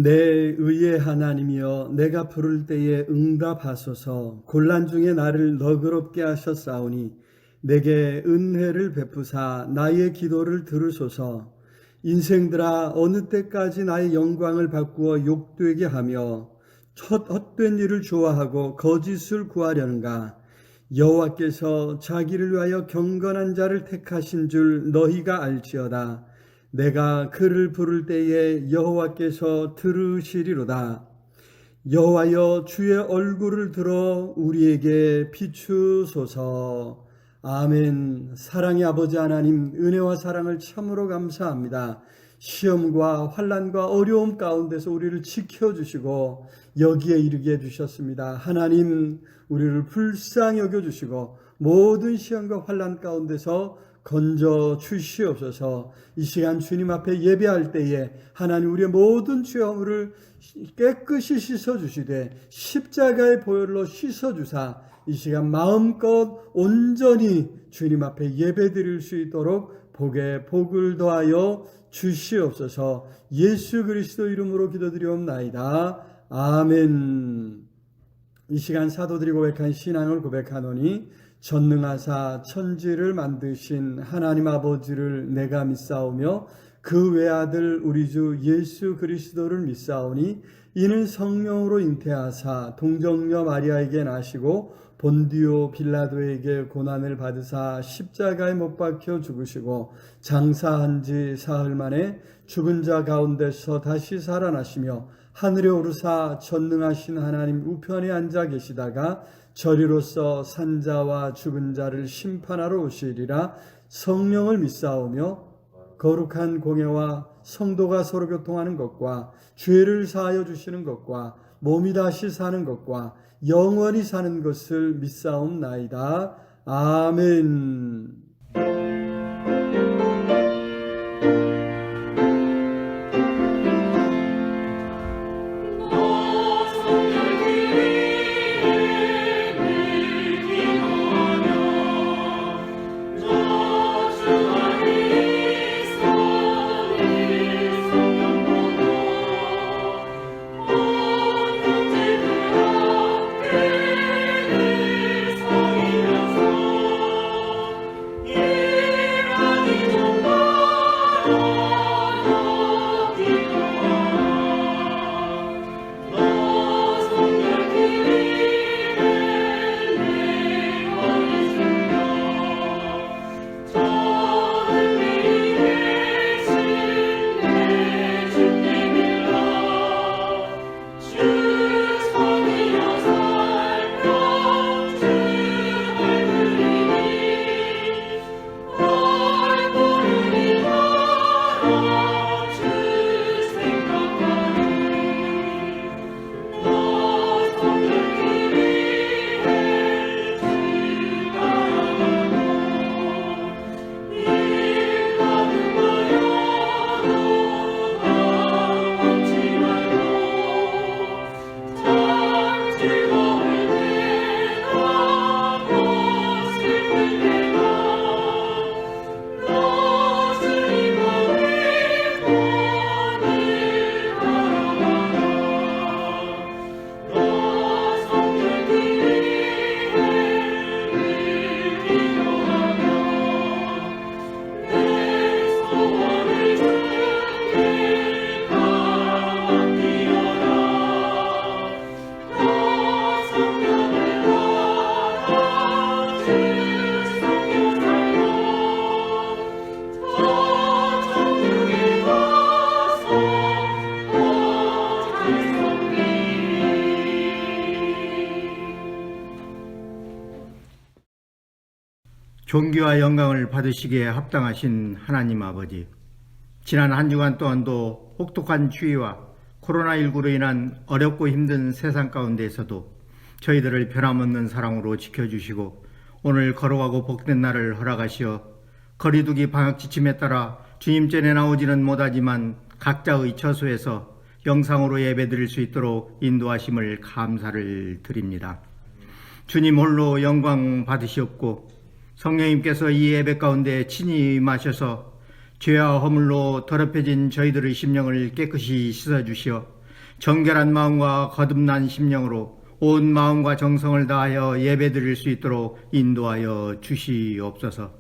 내 의의 하나님이여, 내가 부를 때에 응답하소서. 곤란 중에 나를 너그럽게 하셨사오니 내게 은혜를 베푸사 나의 기도를 들으소서. 인생들아, 어느 때까지 나의 영광을 바꾸어 욕되게 하며 헛된 일을 좋아하고 거짓을 구하려는가? 여호와께서 자기를 위하여 경건한 자를 택하신 줄 너희가 알지어다. 내가 그를 부를 때에 여호와께서 들으시리로다. 여호와여, 주의 얼굴을 들어 우리에게 비추소서. 아멘. 사랑의 아버지 하나님, 은혜와 사랑을 참으로 감사합니다. 시험과 환난과 어려움 가운데서 우리를 지켜주시고 여기에 이르게 해주셨습니다. 하나님, 우리를 불쌍히 여겨주시고 모든 시험과 환난 가운데서 건져 주시옵소서. 이 시간 주님 앞에 예배할 때에 하나님, 우리의 모든 죄악을 깨끗이 씻어주시되 십자가의 보혈로 씻어주사 이 시간 마음껏 온전히 주님 앞에 예배드릴 수 있도록 복을 더하여 주시옵소서. 예수 그리스도 이름으로 기도드리옵나이다. 아멘. 이 시간 사도들이 고백한 신앙을 고백하노니 전능하사 천지를 만드신 하나님 아버지를 내가 믿사오며 그 외아들 우리 주 예수 그리스도를 믿사오니 이는 성령으로 잉태하사 동정녀 마리아에게 나시고 본디오 빌라도에게 고난을 받으사 십자가에 못 박혀 죽으시고 장사한 지 사흘 만에 죽은 자 가운데서 다시 살아나시며 하늘에 오르사 전능하신 하나님 우편에 앉아 계시다가 저리로서 산자와 죽은 자를 심판하러 오시리라. 성령을 믿사오며 거룩한 공예와 성도가 서로 교통하는 것과 죄를 사하여 주시는 것과 몸이 다시 사는 것과 영원히 사는 것을 믿사옵나이다. 아멘. 존귀와 영광을 받으시기에 합당하신 하나님 아버지, 지난 한 주간 또한도 혹독한 추위와 코로나19로 인한 어렵고 힘든 세상 가운데에서도 저희들을 변함없는 사랑으로 지켜주시고 오늘 걸어가고 복된 날을 허락하시어 거리두기 방역 지침에 따라 주님 전에 나오지는 못하지만 각자의 처소에서 영상으로 예배드릴 수 있도록 인도하심을 감사를 드립니다. 주님 홀로 영광 받으시옵고 성령님께서 이 예배 가운데 친히 임하셔서 죄와 허물로 더럽혀진 저희들의 심령을 깨끗이 씻어주시어 정결한 마음과 거듭난 심령으로 온 마음과 정성을 다하여 예배드릴 수 있도록 인도하여 주시옵소서.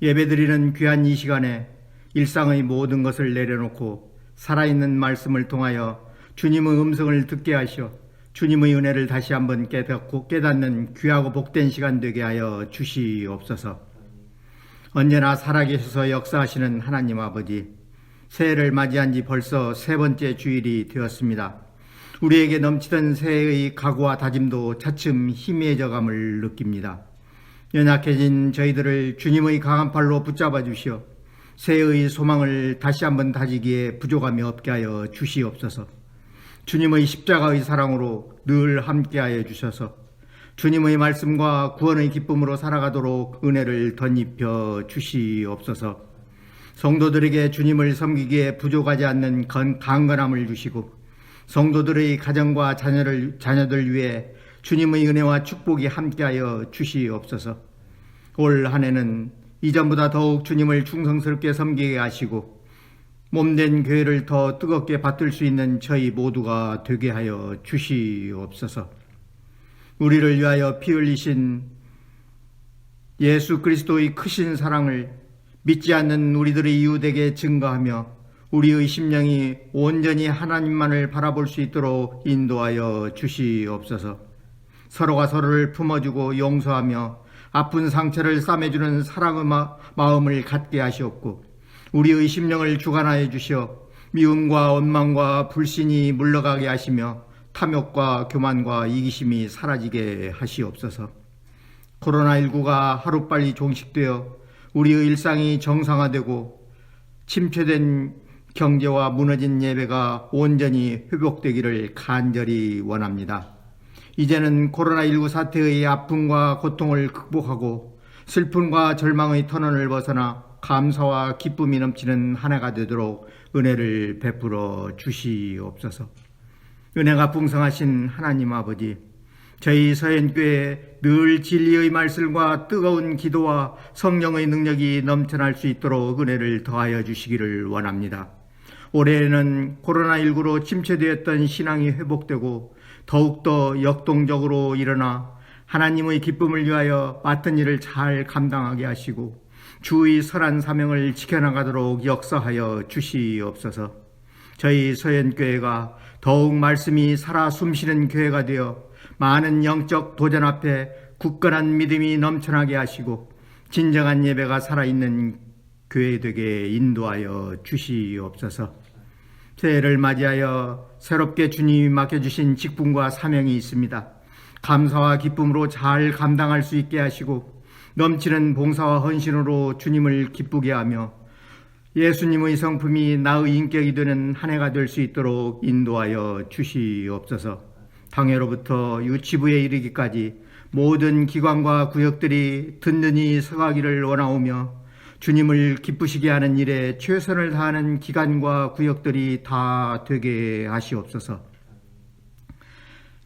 예배드리는 귀한 이 시간에 일상의 모든 것을 내려놓고 살아있는 말씀을 통하여 주님의 음성을 듣게 하시어 주님의 은혜를 다시 한번 깨닫는 귀하고 복된 시간 되게 하여 주시옵소서. 언제나 살아계셔서 역사하시는 하나님 아버지, 새해를 맞이한 지 벌써 세 번째 주일이 되었습니다. 우리에게 넘치던 새해의 각오와 다짐도 차츰 희미해져감을 느낍니다. 연약해진 저희들을 주님의 강한 팔로 붙잡아 주시어 새해의 소망을 다시 한번 다지기에 부족함이 없게 하여 주시옵소서. 주님의 십자가의 사랑으로 늘 함께하여 주셔서 주님의 말씀과 구원의 기쁨으로 살아가도록 은혜를 덧입혀 주시옵소서. 성도들에게 주님을 섬기기에 부족하지 않는 강건함을 주시고 성도들의 가정과 자녀들 위해 주님의 은혜와 축복이 함께하여 주시옵소서. 올 한 해는 이전보다 더욱 주님을 충성스럽게 섬기게 하시고 몸된 교회를 더 뜨겁게 받들 수 있는 저희 모두가 되게 하여 주시옵소서. 우리를 위하여 피 흘리신 예수 그리스도의 크신 사랑을 믿지 않는 우리들의 이웃에게 증거하며 우리의 심령이 온전히 하나님만을 바라볼 수 있도록 인도하여 주시옵소서. 서로가 서로를 품어주고 용서하며 아픈 상처를 싸매주는 사랑의 마음을 갖게 하시옵고 우리의 심령을 주관하여 주시어 미움과 원망과 불신이 물러가게 하시며 탐욕과 교만과 이기심이 사라지게 하시옵소서. 코로나19가 하루빨리 종식되어 우리의 일상이 정상화되고 침체된 경제와 무너진 예배가 온전히 회복되기를 간절히 원합니다. 이제는 코로나19 사태의 아픔과 고통을 극복하고 슬픔과 절망의 터널을 벗어나 감사와 기쁨이 넘치는 한 해가 되도록 은혜를 베풀어 주시옵소서. 은혜가 풍성하신 하나님 아버지, 저희 서현교회에 늘 진리의 말씀과 뜨거운 기도와 성령의 능력이 넘쳐날 수 있도록 은혜를 더하여 주시기를 원합니다. 올해에는 코로나19로 침체되었던 신앙이 회복되고 더욱더 역동적으로 일어나 하나님의 기쁨을 위하여 맡은 일을 잘 감당하게 하시고 주의 선한 사명을 지켜나가도록 역사하여 주시옵소서. 저희 서현교회가 더욱 말씀이 살아 숨쉬는 교회가 되어 많은 영적 도전 앞에 굳건한 믿음이 넘쳐나게 하시고 진정한 예배가 살아있는 교회 되게 인도하여 주시옵소서. 새해를 맞이하여 새롭게 주님이 맡겨주신 직분과 사명이 있습니다. 감사와 기쁨으로 잘 감당할 수 있게 하시고 넘치는 봉사와 헌신으로 주님을 기쁘게 하며 예수님의 성품이 나의 인격이 되는 한 해가 될 수 있도록 인도하여 주시옵소서. 당회로부터 유치부에 이르기까지 모든 기관과 구역들이 든든히 서가기를 원하오며 주님을 기쁘시게 하는 일에 최선을 다하는 기관과 구역들이 다 되게 하시옵소서.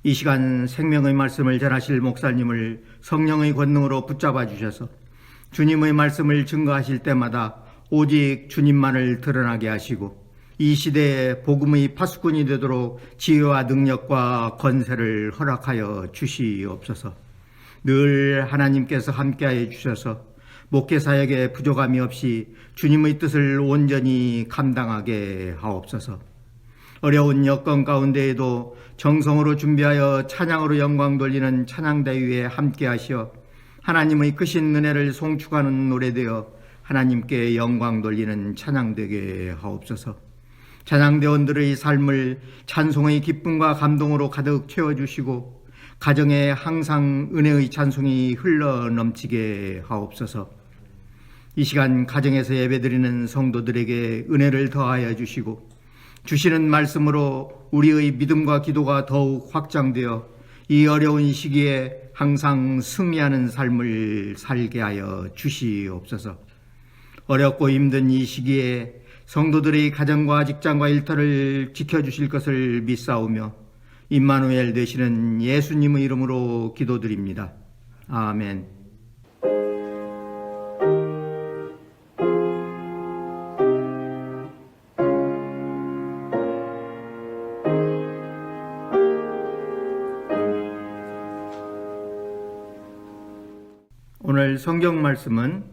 이 시간 생명의 말씀을 전하실 목사님을 성령의 권능으로 붙잡아 주셔서 주님의 말씀을 증거하실 때마다 오직 주님만을 드러나게 하시고 이 시대에 복음의 파수꾼이 되도록 지혜와 능력과 권세를 허락하여 주시옵소서. 늘 하나님께서 함께하여 주셔서 목회사역에 부족함이 없이 주님의 뜻을 온전히 감당하게 하옵소서. 어려운 여건 가운데에도 정성으로 준비하여 찬양으로 영광 돌리는 찬양대 위에 함께하시어 하나님의 크신 은혜를 송축하는 노래되어 하나님께 영광 돌리는 찬양되게 하옵소서. 찬양대원들의 삶을 찬송의 기쁨과 감동으로 가득 채워주시고 가정에 항상 은혜의 찬송이 흘러넘치게 하옵소서. 이 시간 가정에서 예배드리는 성도들에게 은혜를 더하여 주시고 주시는 말씀으로 우리의 믿음과 기도가 더욱 확장되어 이 어려운 시기에 항상 승리하는 삶을 살게 하여 주시옵소서. 어렵고 힘든 이 시기에 성도들의 가정과 직장과 일터를 지켜주실 것을 믿사오며 임마누엘 되시는 예수님의 이름으로 기도드립니다. 아멘. 오늘 성경 말씀은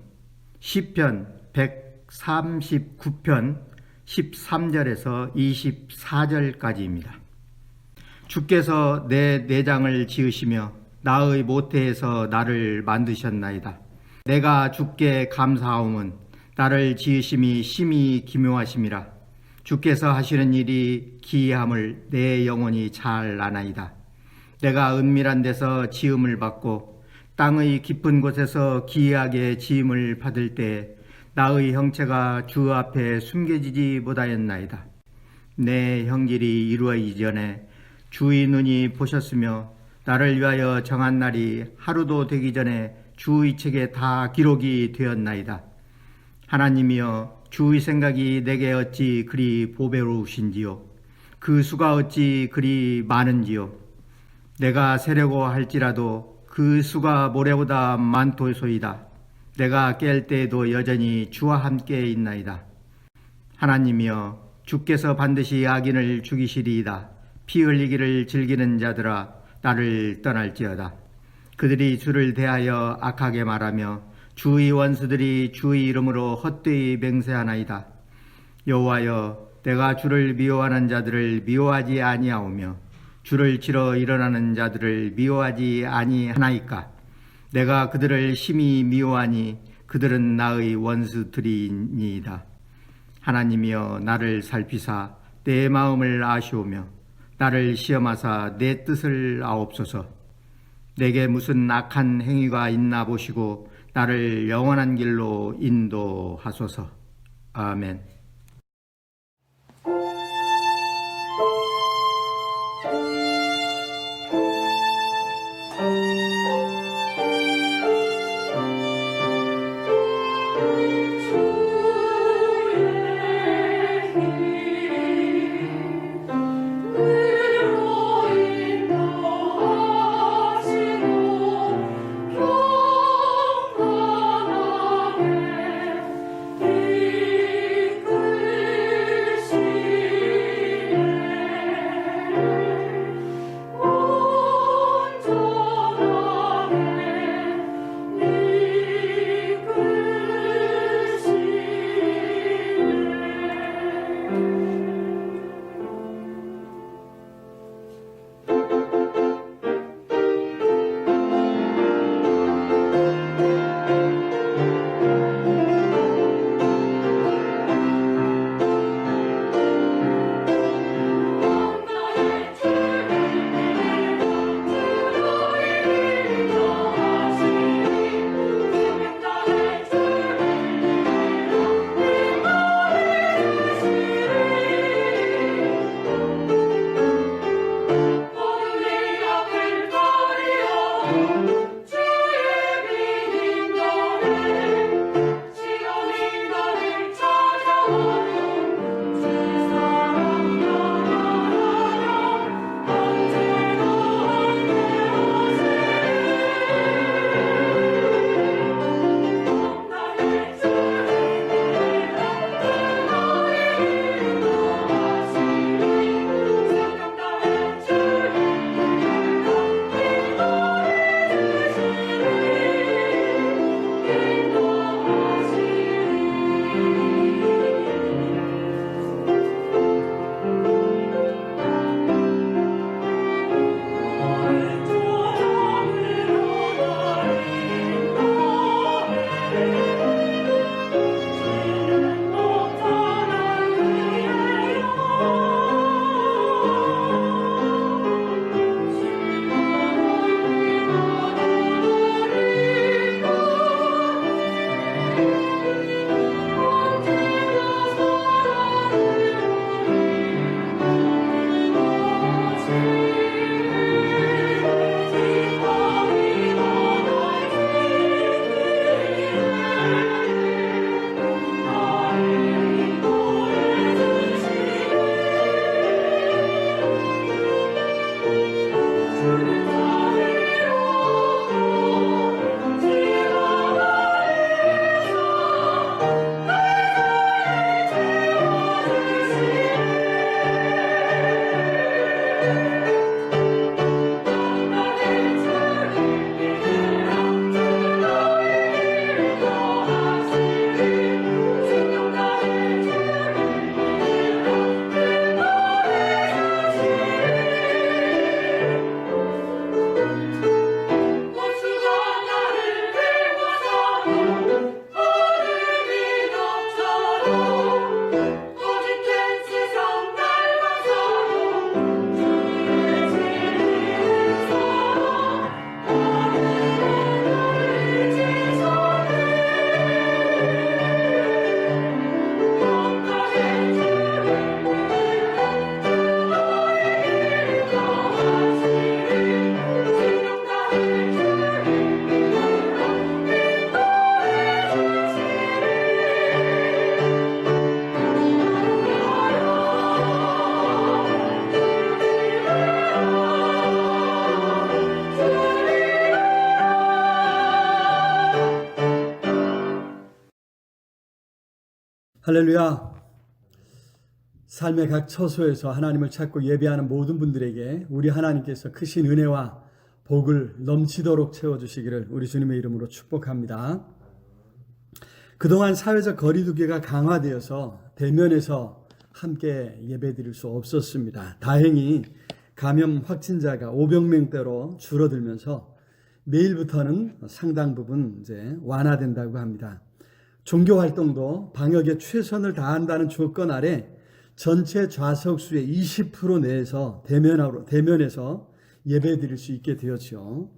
시편 139편 13절에서 24절까지입니다. 주께서 내 내장을 지으시며 나의 모태에서 나를 만드셨나이다. 내가 주께 감사하옴은 나를 지으심이 심히 기묘하심이라. 주께서 하시는 일이 기이함을 내 영혼이 잘 아나이다. 내가 은밀한 데서 지음을 받고 땅의 깊은 곳에서 기이하게 지음을 받을 때 나의 형체가 주 앞에 숨겨지지 못하였나이다. 내 형질이 이루어지기 전에 주의 눈이 보셨으며 나를 위하여 정한 날이 하루도 되기 전에 주의 책에 다 기록이 되었나이다. 하나님이여, 주의 생각이 내게 어찌 그리 보배로우신지요. 그 수가 어찌 그리 많은지요. 내가 세려고 할지라도 그 수가 모래보다 많도소이다. 내가 깰 때에도 여전히 주와 함께 있나이다. 하나님이여, 주께서 반드시 악인을 죽이시리이다. 피 흘리기를 즐기는 자들아, 나를 떠날지어다. 그들이 주를 대하여 악하게 말하며 주의 원수들이 주의 이름으로 헛되이 맹세하나이다. 여호와여, 내가 주를 미워하는 자들을 미워하지 아니하오며 주를 치러 일어나는 자들을 미워하지 아니하나이까. 내가 그들을 심히 미워하니 그들은 나의 원수들이니이다. 하나님이여, 나를 살피사 내 마음을 아시오며 나를 시험하사 내 뜻을 아옵소서. 내게 무슨 악한 행위가 있나 보시고 나를 영원한 길로 인도하소서. 아멘. 할렐루야. 삶의 각 처소에서 하나님을 찾고 예배하는 모든 분들에게 우리 하나님께서 크신 은혜와 복을 넘치도록 채워주시기를 우리 주님의 이름으로 축복합니다. 그동안 사회적 거리두기가 강화되어서 대면에서 함께 예배드릴 수 없었습니다. 다행히 감염 확진자가 500명대로 줄어들면서 내일부터는 상당 부분 이제 완화된다고 합니다. 종교 활동도 방역에 최선을 다한다는 조건 아래 전체 좌석 수의 20% 내에서 대면에서 예배 드릴 수 있게 되었죠.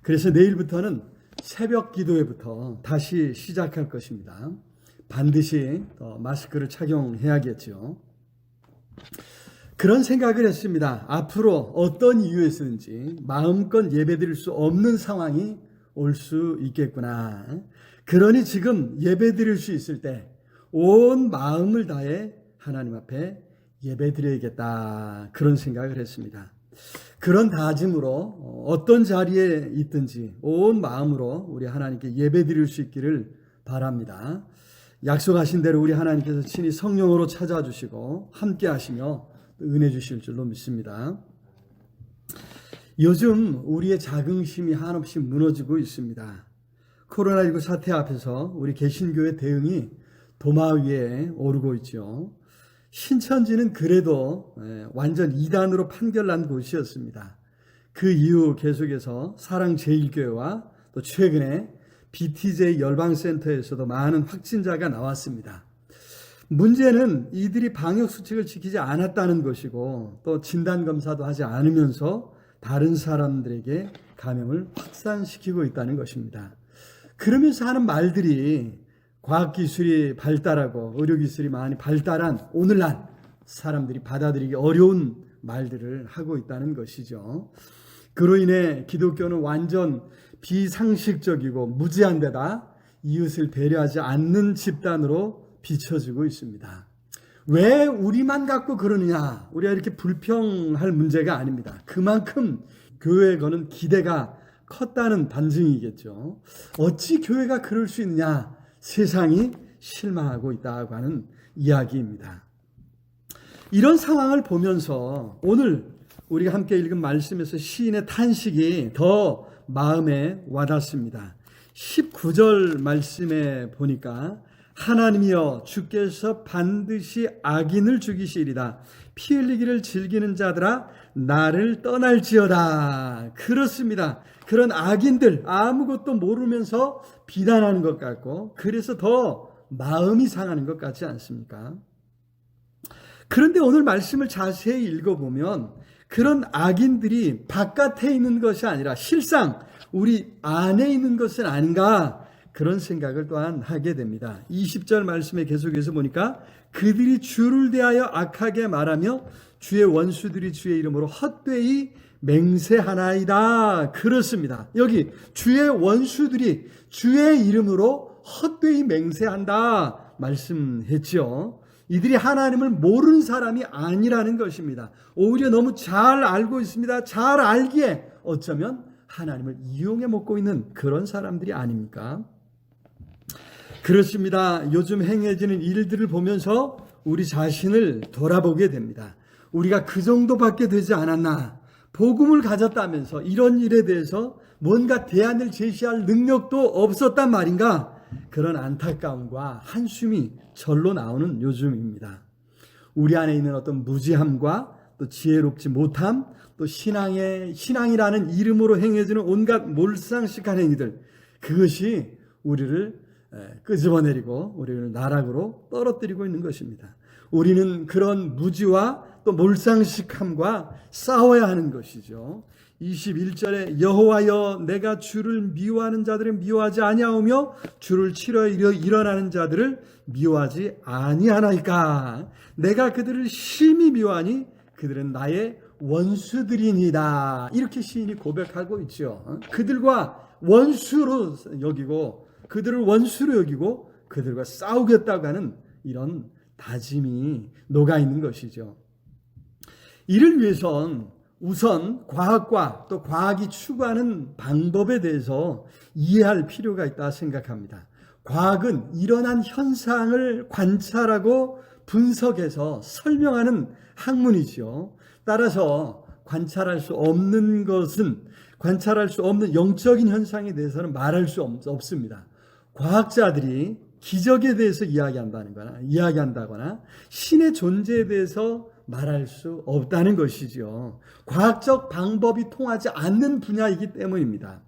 그래서 내일부터는 새벽 기도회부터 다시 시작할 것입니다. 반드시 마스크를 착용해야겠죠. 그런 생각을 했습니다. 앞으로 어떤 이유에서든지 마음껏 예배 드릴 수 없는 상황이 올 수 있겠구나. 그러니 지금 예배 드릴 수 있을 때 온 마음을 다해 하나님 앞에 예배 드려야겠다. 그런 생각을 했습니다. 그런 다짐으로 어떤 자리에 있든지 온 마음으로 우리 하나님께 예배 드릴 수 있기를 바랍니다. 약속하신 대로 우리 하나님께서 친히 성령으로 찾아와 주시고 함께 하시며 은혜 주실 줄로 믿습니다. 요즘 우리의 자긍심이 한없이 무너지고 있습니다. 코로나19 사태 앞에서 우리 개신교의 대응이 도마 위에 오르고 있죠. 신천지는 그래도 완전 이단으로 판결난 곳이었습니다. 그 이후 계속해서 사랑제일교회와 또 최근에 BTJ 열방센터에서도 많은 확진자가 나왔습니다. 문제는 이들이 방역수칙을 지키지 않았다는 것이고 또 진단검사도 하지 않으면서 다른 사람들에게 감염을 확산시키고 있다는 것입니다. 그러면서 하는 말들이 과학기술이 발달하고 의료기술이 많이 발달한 오늘날 사람들이 받아들이기 어려운 말들을 하고 있다는 것이죠. 그로 인해 기독교는 완전 비상식적이고 무지한 데다 이웃을 배려하지 않는 집단으로 비춰지고 있습니다. 왜 우리만 갖고 그러느냐? 우리가 이렇게 불평할 문제가 아닙니다. 그만큼 교회에 거는 기대가 컸다는 반증이겠죠. 어찌 교회가 그럴 수 있느냐? 세상이 실망하고 있다고 하는 이야기입니다. 이런 상황을 보면서 오늘 우리가 함께 읽은 말씀에서 시인의 탄식이 더 마음에 와닿습니다. 19절 말씀에 보니까 하나님이여 주께서 반드시 악인을 죽이시리라. 피 흘리기를 즐기는 자들아 나를 떠날지어다. 그렇습니다. 그런 악인들 아무것도 모르면서 비난하는 것 같고 그래서 더 마음이 상하는 것 같지 않습니까? 그런데 오늘 말씀을 자세히 읽어보면 그런 악인들이 바깥에 있는 것이 아니라 실상 우리 안에 있는 것은 아닌가 그런 생각을 또한 하게 됩니다. 20절 말씀에 계속해서 보니까 그들이 주를 대하여 악하게 말하며 주의 원수들이 주의 이름으로 헛되이 맹세하나이다. 그렇습니다. 여기 주의 원수들이 주의 이름으로 헛되이 맹세한다 말씀했죠. 이들이 하나님을 모르는 사람이 아니라는 것입니다. 오히려 너무 잘 알고 있습니다. 잘 알기에 어쩌면 하나님을 이용해 먹고 있는 그런 사람들이 아닙니까? 그렇습니다. 요즘 행해지는 일들을 보면서 우리 자신을 돌아보게 됩니다. 우리가 그 정도밖에 되지 않았나? 복음을 가졌다면서 이런 일에 대해서 뭔가 대안을 제시할 능력도 없었단 말인가? 그런 안타까움과 한숨이 절로 나오는 요즘입니다. 우리 안에 있는 어떤 무지함과 또 지혜롭지 못함, 또 신앙이라는 이름으로 행해지는 온갖 몰상식한 행위들, 그것이 우리를 끄집어내리고 우리를 나락으로 떨어뜨리고 있는 것입니다. 우리는 그런 무지와 또 몰상식함과 싸워야 하는 것이죠. 21절에 여호와여 내가 주를 미워하는 자들을 미워하지 아니하오며 주를 치러 일어나는 자들을 미워하지 아니하나이까. 내가 그들을 심히 미워하니 그들은 나의 원수들이니이다. 이렇게 시인이 고백하고 있죠. 그들과 원수로 여기고 그들을 원수로 여기고 그들과 싸우겠다고 하는 이런 다짐이 녹아있는 것이죠. 이를 위해선 우선 과학과 또 과학이 추구하는 방법에 대해서 이해할 필요가 있다 생각합니다. 과학은 일어난 현상을 관찰하고 분석해서 설명하는 학문이지요. 따라서 관찰할 수 없는 것은, 관찰할 수 없는 영적인 현상에 대해서는 말할 수 없습니다. 과학자들이 기적에 대해서 이야기한다거나 신의 존재에 대해서 말할 수 없다는 것이죠. 과학적 방법이 통하지 않는 분야이기 때문입니다.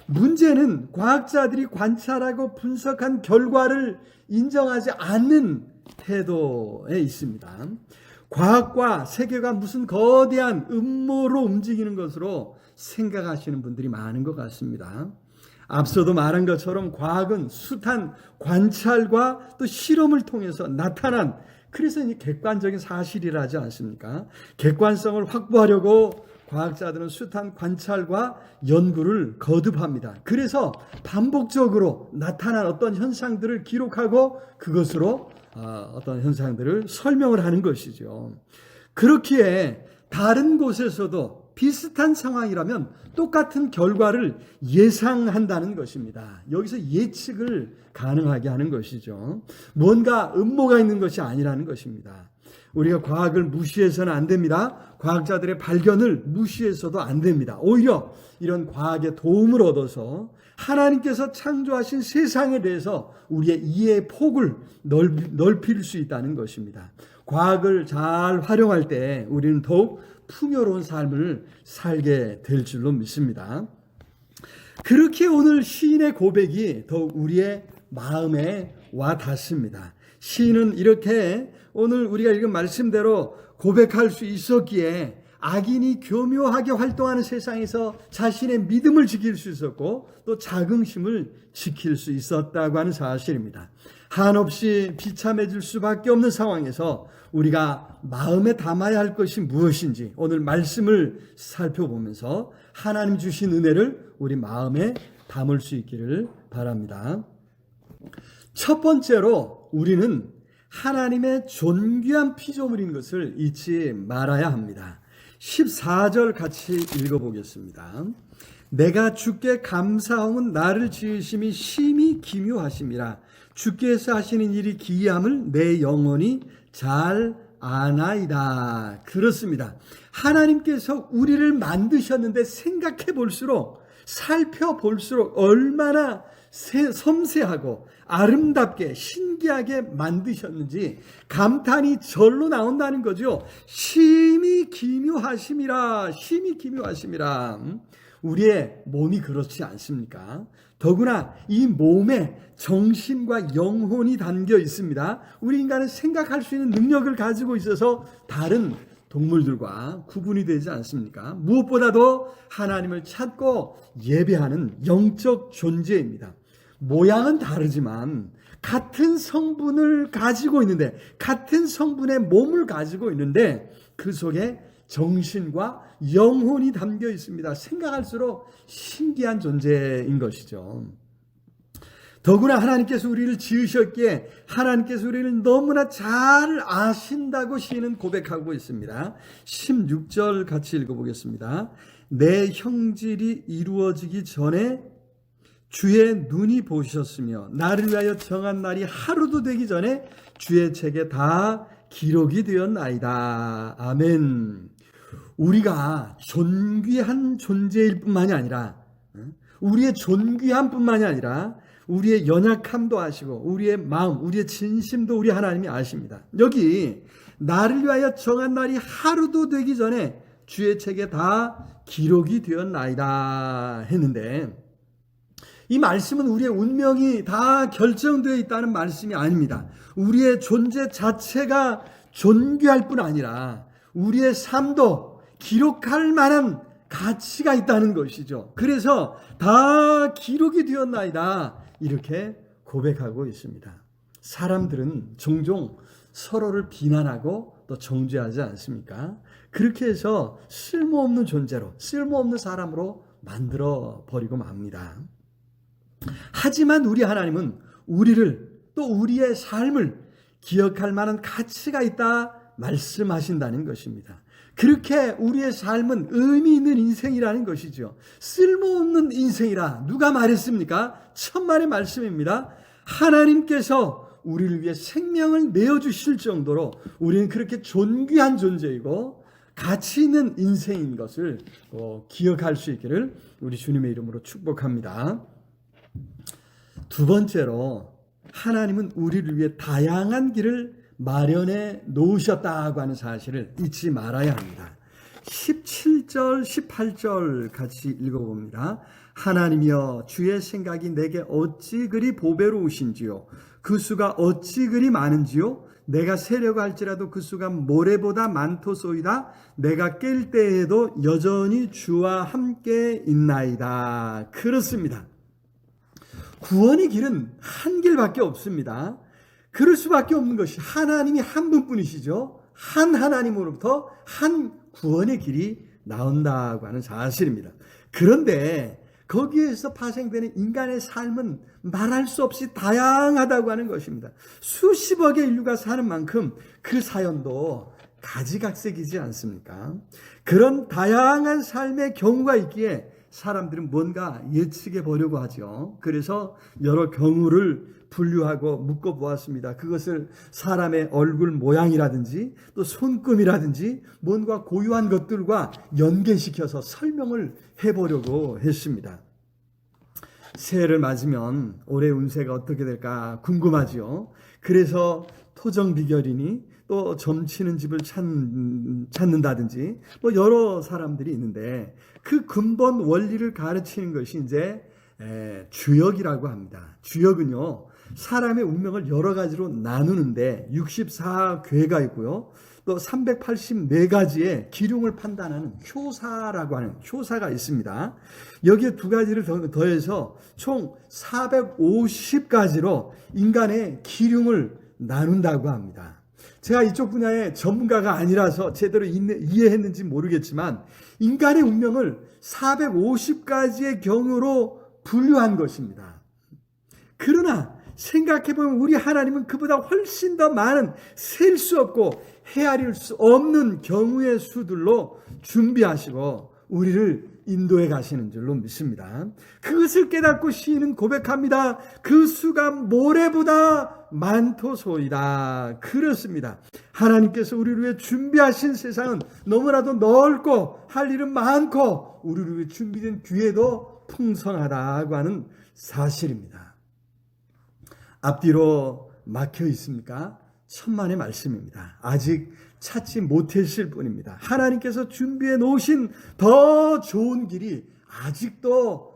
문제는 과학자들이 관찰하고 분석한 결과를 인정하지 않는 태도에 있습니다. 과학과 세계가 무슨 거대한 음모로 움직이는 것으로 생각하시는 분들이 많은 것 같습니다. 앞서도 말한 것처럼 과학은 숱한 관찰과 또 실험을 통해서 나타난, 그래서 이 객관적인 사실이라 하지 않습니까? 객관성을 확보하려고 과학자들은 숱한 관찰과 연구를 거듭합니다. 그래서 반복적으로 나타난 어떤 현상들을 기록하고 그것으로 어떤 현상들을 설명을 하는 것이죠. 그렇기에 다른 곳에서도 비슷한 상황이라면 똑같은 결과를 예상한다는 것입니다. 여기서 예측을 가능하게 하는 것이죠. 뭔가 음모가 있는 것이 아니라는 것입니다. 우리가 과학을 무시해서는 안 됩니다. 과학자들의 발견을 무시해서도 안 됩니다. 오히려 이런 과학의 도움을 얻어서 하나님께서 창조하신 세상에 대해서 우리의 이해의 폭을 넓힐 수 있다는 것입니다. 과학을 잘 활용할 때 우리는 더욱 풍요로운 삶을 살게 될 줄로 믿습니다. 그렇게 오늘 시인의 고백이 더욱 우리의 마음에 와 닿습니다. 시인은 이렇게 오늘 우리가 읽은 말씀대로 고백할 수 있었기에 악인이 교묘하게 활동하는 세상에서 자신의 믿음을 지킬 수 있었고 또 자긍심을 지킬 수 있었다고 하는 사실입니다. 한없이 비참해질 수밖에 없는 상황에서 우리가 마음에 담아야 할 것이 무엇인지 오늘 말씀을 살펴보면서 하나님 주신 은혜를 우리 마음에 담을 수 있기를 바랍니다. 첫 번째로 우리는 하나님의 존귀한 피조물인 것을 잊지 말아야 합니다. 14절 같이 읽어보겠습니다. 내가 주께 감사함은 나를 지으심이 심히 기묘하심이라. 주께서 하시는 일이 기이함을 내 영혼이 잘 아나이다. 그렇습니다. 하나님께서 우리를 만드셨는데 생각해 볼수록, 살펴볼수록 얼마나 섬세하고 아름답게 신기하게 만드셨는지 감탄이 절로 나온다는 거죠. 심히 기묘하심이라. 심히 기묘하심이라. 우리의 몸이 그렇지 않습니까? 더구나 이 몸에 정신과 영혼이 담겨 있습니다. 우리 인간은 생각할 수 있는 능력을 가지고 있어서 다른 동물들과 구분이 되지 않습니까? 무엇보다도 하나님을 찾고 예배하는 영적 존재입니다. 모양은 다르지만 같은 성분을 가지고 있는데, 같은 성분의 몸을 가지고 있는데 그 속에 정신과 영혼이 담겨 있습니다. 생각할수록 신기한 존재인 것이죠. 더구나 하나님께서 우리를 지으셨기에 하나님께서 우리를 너무나 잘 아신다고 시인은 고백하고 있습니다. 16절 같이 읽어보겠습니다. 내 형질이 이루어지기 전에 주의 눈이 보셨으며 나를 위하여 정한 날이 하루도 되기 전에 주의 책에 다 기록이 되었나이다. 아멘. 우리가 존귀한 존재일 뿐만이 아니라, 우리의 존귀함 뿐만이 아니라 우리의 연약함도 아시고 우리의 마음, 우리의 진심도 우리 하나님이 아십니다. 여기 나를 위하여 정한 날이 하루도 되기 전에 주의 책에 다 기록이 되었나이다 했는데, 이 말씀은 우리의 운명이 다 결정되어 있다는 말씀이 아닙니다. 우리의 존재 자체가 존귀할 뿐 아니라 우리의 삶도 기록할 만한 가치가 있다는 것이죠. 그래서 다 기록이 되었나이다 이렇게 고백하고 있습니다. 사람들은 종종 서로를 비난하고 또 정죄하지 않습니까? 그렇게 해서 쓸모없는 존재로, 쓸모없는 사람으로 만들어 버리고 맙니다. 하지만 우리 하나님은 우리를, 또 우리의 삶을 기억할 만한 가치가 있다 말씀하신다는 것입니다. 그렇게 우리의 삶은 의미 있는 인생이라는 것이죠. 쓸모없는 인생이라 누가 말했습니까? 천만의 말씀입니다. 하나님께서 우리를 위해 생명을 내어주실 정도로 우리는 그렇게 존귀한 존재이고 가치 있는 인생인 것을 기억할 수 있기를 우리 주님의 이름으로 축복합니다. 두 번째로 하나님은 우리를 위해 다양한 길을 마련해 놓으셨다고 하는 사실을 잊지 말아야 합니다. 17절, 18절 같이 읽어봅니다. 하나님이여 주의 생각이 내게 어찌 그리 보배로우신지요 그 수가 어찌 그리 많은지요 내가 세려고 할지라도 그 수가 모래보다 많도소이다 내가 깰 때에도 여전히 주와 함께 있나이다. 그렇습니다. 구원의 길은 한 길밖에 없습니다. 그럴 수밖에 없는 것이 하나님이 한 분뿐이시죠. 한 하나님으로부터 한 구원의 길이 나온다고 하는 사실입니다. 그런데 거기에서 파생되는 인간의 삶은 말할 수 없이 다양하다고 하는 것입니다. 수십억의 인류가 사는 만큼 그 사연도 가지각색이지 않습니까? 그런 다양한 삶의 경우가 있기에 사람들은 뭔가 예측해 보려고 하죠. 그래서 여러 경우를 분류하고 묶어 보았습니다. 그것을 사람의 얼굴 모양이라든지 또 손금이라든지 뭔가 고유한 것들과 연계시켜서 설명을 해보려고 했습니다. 새해를 맞으면 올해 운세가 어떻게 될까 궁금하죠. 그래서 토정 비결이니 또 점치는 집을 찾는다든지 뭐 여러 사람들이 있는데 그 근본 원리를 가르치는 것이 이제 주역이라고 합니다. 주역은요 사람의 운명을 여러 가지로 나누는데 64궤가 있고요. 또 384가지의 기륭을 판단하는 효사라고 하는 효사가 있습니다. 여기에 두 가지를 더해서 총 450가지로 인간의 기륭을 나눈다고 합니다. 제가 이쪽 분야의 전문가가 아니라서 제대로 이해했는지 모르겠지만 인간의 운명을 450가지의 경우로 분류한 것입니다. 그러나 생각해보면 우리 하나님은 그보다 훨씬 더 많은 셀 수 없고 헤아릴 수 없는 경우의 수들로 준비하시고 우리를 인도해 가시는 줄로 믿습니다. 그것을 깨닫고 시인은 고백합니다. 그 수가 모래보다 많도소이다. 그렇습니다. 하나님께서 우리를 위해 준비하신 세상은 너무나도 넓고 할 일은 많고 우리를 위해 준비된 기회도 풍성하다고 하는 사실입니다. 앞뒤로 막혀 있습니까? 천만의 말씀입니다. 아직 찾지 못했을 뿐입니다. 하나님께서 준비해 놓으신 더 좋은 길이 아직도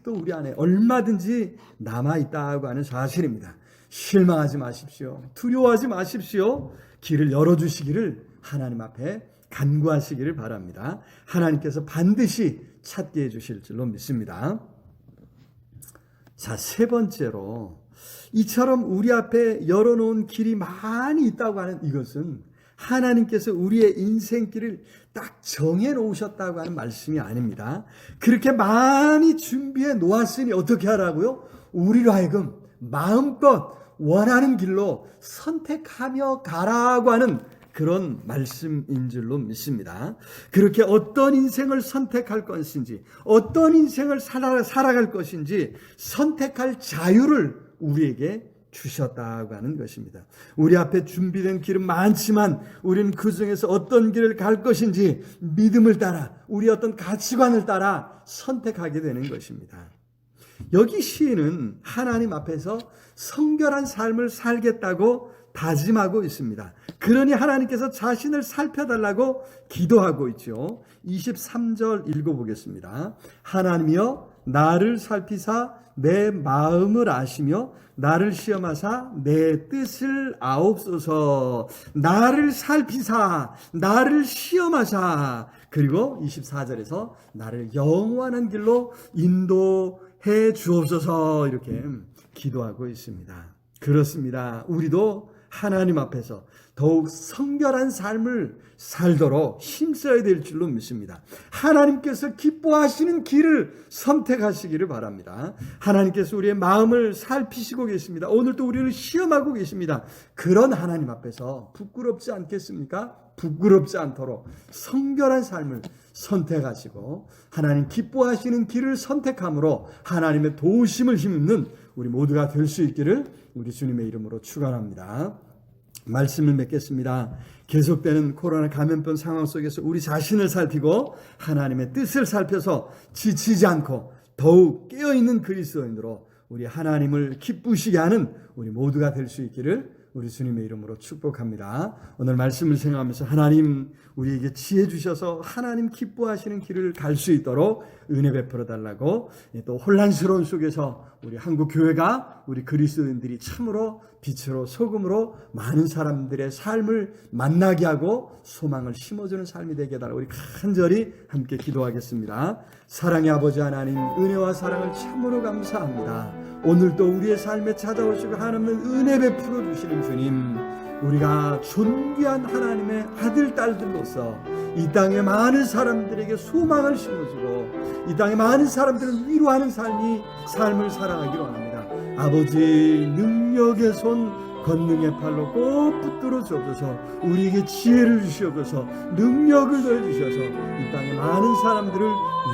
우리 안에 얼마든지 남아있다고 하는 사실입니다. 실망하지 마십시오. 두려워하지 마십시오. 길을 열어주시기를 하나님 앞에 간구하시기를 바랍니다. 하나님께서 반드시 찾게 해주실 줄로 믿습니다. 자, 세 번째로 이처럼 우리 앞에 열어놓은 길이 많이 있다고 하는 이것은 하나님께서 우리의 인생길을 딱 정해놓으셨다고 하는 말씀이 아닙니다. 그렇게 많이 준비해 놓았으니 어떻게 하라고요? 우리로 하여금 마음껏 원하는 길로 선택하며 가라고 하는 그런 말씀인 줄로 믿습니다. 그렇게 어떤 인생을 선택할 것인지 어떤 인생을 살아갈 것인지 선택할 자유를 우리에게 주셨다고 하는 것입니다. 우리 앞에 준비된 길은 많지만 우리는 그 중에서 어떤 길을 갈 것인지 믿음을 따라 우리 어떤 가치관을 따라 선택하게 되는 것입니다. 여기 시인은 하나님 앞에서 성결한 삶을 살겠다고 다짐하고 있습니다. 그러니 하나님께서 자신을 살펴달라고 기도하고 있죠. 23절 읽어보겠습니다. 하나님이여 나를 살피사 내 마음을 아시며 나를 시험하사 내 뜻을 아옵소서. 나를 살피사 나를 시험하사 그리고 24절에서 나를 영원한 길로 인도해 주옵소서 이렇게 기도하고 있습니다. 그렇습니다. 우리도 하나님 앞에서 더욱 성결한 삶을 살도록 힘써야 될 줄로 믿습니다. 하나님께서 기뻐하시는 길을 선택하시기를 바랍니다. 하나님께서 우리의 마음을 살피시고 계십니다. 오늘도 우리를 시험하고 계십니다. 그런 하나님 앞에서 부끄럽지 않겠습니까? 부끄럽지 않도록 성결한 삶을 선택하시고 하나님 기뻐하시는 길을 선택함으로 하나님의 도우심을 힘입는 우리 모두가 될 수 있기를 우리 주님의 이름으로 축원합니다. 말씀을 맺겠습니다. 계속되는 코로나 감염병 상황 속에서 우리 자신을 살피고 하나님의 뜻을 살펴서 지치지 않고 더욱 깨어있는 그리스도인으로 우리 하나님을 기쁘시게 하는 우리 모두가 될 수 있기를 우리 주님의 이름으로 축복합니다. 오늘 말씀을 생각하면서 하나님 우리에게 지혜 주셔서 하나님 기뻐하시는 길을 갈 수 있도록 은혜 베풀어 달라고, 또 혼란스러운 속에서 우리 한국 교회가 우리 그리스도인들이 참으로 빛으로 소금으로 많은 사람들의 삶을 만나게 하고 소망을 심어주는 삶이 되게 해달라고 우리 간절히 함께 기도하겠습니다. 사랑의 아버지 하나님, 은혜와 사랑을 참으로 감사합니다. 오늘도 우리의 삶에 찾아오시고 하나님의 은혜 베풀어 주시는 주님, 우리가 존귀한 하나님의 아들 딸들로서 이 땅의 많은 사람들에게 소망을 심어주고 이 땅의 많은 사람들을 위로하는 삶을 살아가기로 합니다. 아버지, 능력의 손, 권능의 팔로 꼭 붙들어 주옵소서. 우리에게 지혜를 주시옵소서. 능력을 더해 주셔서 이 땅의 많은 사람들을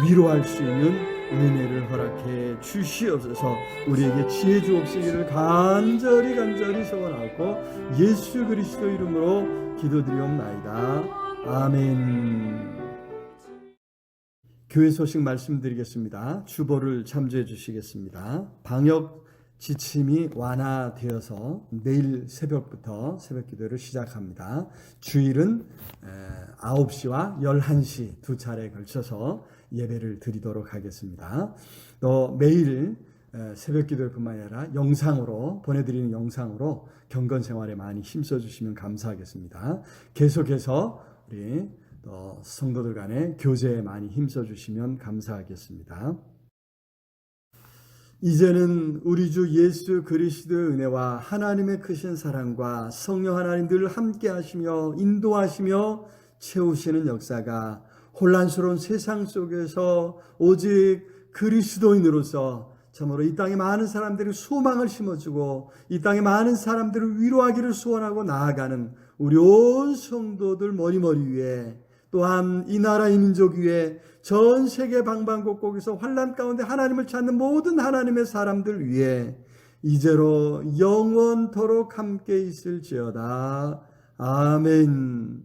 위로할 수 있는 은혜를 허락해 주시옵소서. 우리에게 지혜 주옵시기를 간절히 소원하고 예수 그리스도 이름으로 기도드리옵나이다. 아멘. 교회 소식 말씀드리겠습니다. 주보를 참조해 주시겠습니다. 방역 지침이 완화되어서 내일 새벽부터 새벽 기도를 시작합니다. 주일은 9시와 11시 두 차례에 걸쳐서 예배를 드리도록 하겠습니다. 또 매일 새벽 기도일 뿐만 아니라 영상으로 보내드리는 영상으로 경건 생활에 많이 힘써 주시면 감사하겠습니다. 계속해서 우리 또 성도들 간의 교제에 많이 힘써 주시면 감사하겠습니다. 이제는 우리 주 예수 그리스도의 은혜와 하나님의 크신 사랑과 성령 하나님 늘 함께 하시며 인도하시며 채우시는 역사가 혼란스러운 세상 속에서 오직 그리스도인으로서 참으로 이 땅에 많은 사람들이 소망을 심어주고 이 땅에 많은 사람들을 위로하기를 소원하고 나아가는 우리 온 성도들 머리머리 위에, 또한 이 나라 이 민족 위에, 전 세계 방방곡곡에서 환난 가운데 하나님을 찾는 모든 하나님의 사람들 위에 이제로 영원토록 함께 있을지어다. 아멘.